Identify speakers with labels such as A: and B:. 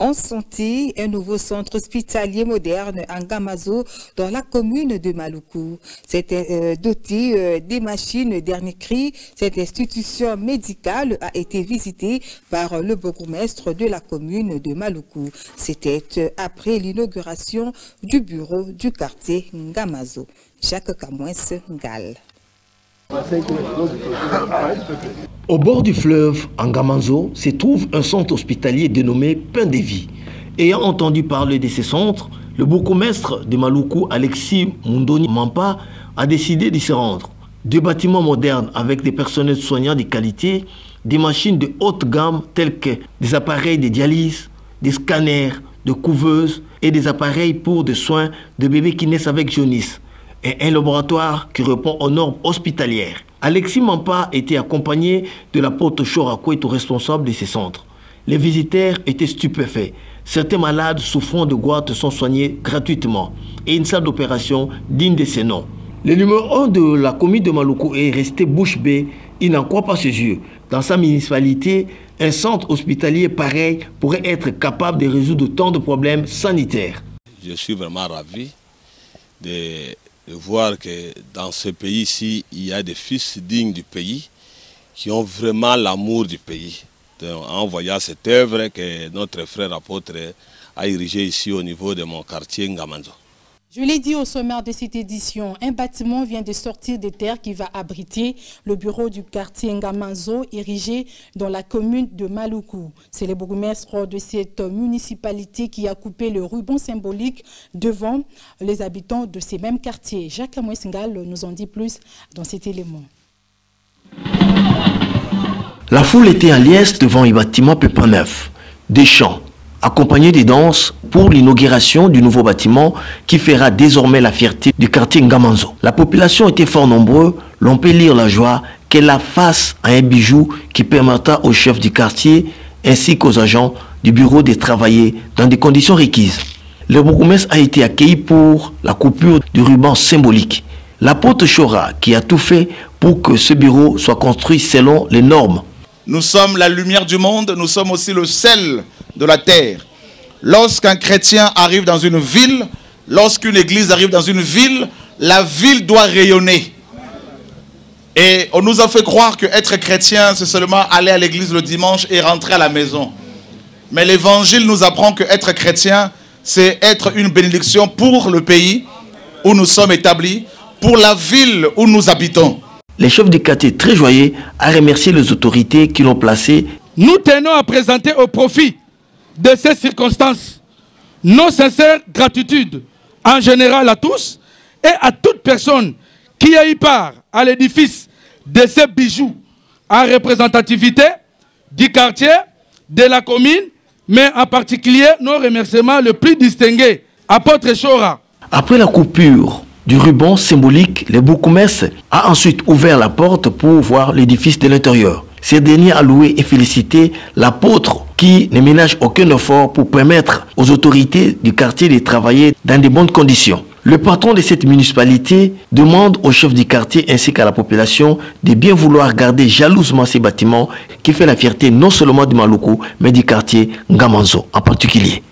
A: En santé, un nouveau centre hospitalier moderne en Ngamazo dans la commune de Maluku. C'était doté des machines dernier cri. Cette institution médicale a été visitée par le bourgmestre de la commune de Maluku. C'était après l'inauguration du bureau du quartier Ngamazo. Jacques Kamouès Ngal.
B: Au bord du fleuve, en Ngamazo, se trouve un centre hospitalier dénommé Pain de Vie. Ayant entendu parler de ce centre, le bourgmestre de Maluku, Alexis Mundoni Mampa, a décidé de se rendre. 2 bâtiments modernes avec des personnels soignants de qualité, des machines de haute gamme telles que des appareils de dialyse, des scanners, des couveuses et des appareils pour des soins de bébés qui naissent avec jaunisse, et un laboratoire qui répond aux normes hospitalières. Alexis Mampa était accompagné de l'apôtre Chorakoueto, responsable de ces centres. Les visiteurs étaient stupéfaits. Certains malades souffrant de goitre sont soignés gratuitement et une salle d'opération digne de ce nom. Le numéro 1 de la commune de Maluku est resté bouche bée. Il n'en croit pas ses yeux. Dans sa municipalité, un centre hospitalier pareil pourrait être capable de résoudre tant de problèmes sanitaires.
C: Je suis vraiment ravi de voir que dans ce pays-ci, il y a des fils dignes du pays qui ont vraiment l'amour du pays. En voyant cette œuvre que notre frère apôtre a érigée ici au niveau de mon quartier Ngamazo.
D: Je l'ai dit au sommaire de cette édition, un bâtiment vient de sortir des terres qui va abriter le bureau du quartier Ngamazo érigé dans la commune de Maluku. C'est le bourgmestre de cette municipalité qui a coupé le ruban symbolique devant les habitants de ces mêmes quartiers. Jacques Kamouessingal nous en dit plus dans cet élément.
B: La foule était en liesse devant un bâtiment Pépin Neuf, des chants, accompagnés des danses pour l'inauguration du nouveau bâtiment qui fera désormais la fierté du quartier Ngamazo. La population était fort nombreuse, l'on peut lire la joie qu'elle a face à un bijou qui permettra au chef du quartier ainsi qu'aux agents du bureau de travailler dans des conditions requises. Le bourgmestre a été accueilli pour la coupure du ruban symbolique. L'apôtre Chora qui a tout fait pour que ce bureau soit construit selon les normes.
E: Nous sommes la lumière du monde, nous sommes aussi le sel de la terre. Lorsqu'un chrétien arrive dans une ville, lorsqu'une église arrive dans une ville, la ville doit rayonner. Et on nous a fait croire que être chrétien, c'est seulement aller à l'église le dimanche et rentrer à la maison. Mais l'évangile nous apprend que être chrétien, c'est être une bénédiction pour le pays où nous sommes établis, pour la ville où nous habitons.
B: Les chefs de quartier très joyeux a remercié les autorités qui l'ont placé.
F: Nous tenons à présenter au profit de ces circonstances nos sincères gratitudes en général à tous et à toute personne qui a eu part à l'édifice de ces bijoux en représentativité du quartier, de la commune, mais en particulier nos remerciements le plus distingués, apôtre Chora.
B: Après la coupure du ruban symbolique, le bourgmestre a ensuite ouvert la porte pour voir l'édifice de l'intérieur. Ce dernier a loué et félicité l'apôtre qui ne ménage aucun effort pour permettre aux autorités du quartier de travailler dans de bonnes conditions. Le patron de cette municipalité demande au chef du quartier ainsi qu'à la population de bien vouloir garder jalousement ces bâtiments qui fait la fierté non seulement de Maluku mais du quartier Ngamazo en particulier.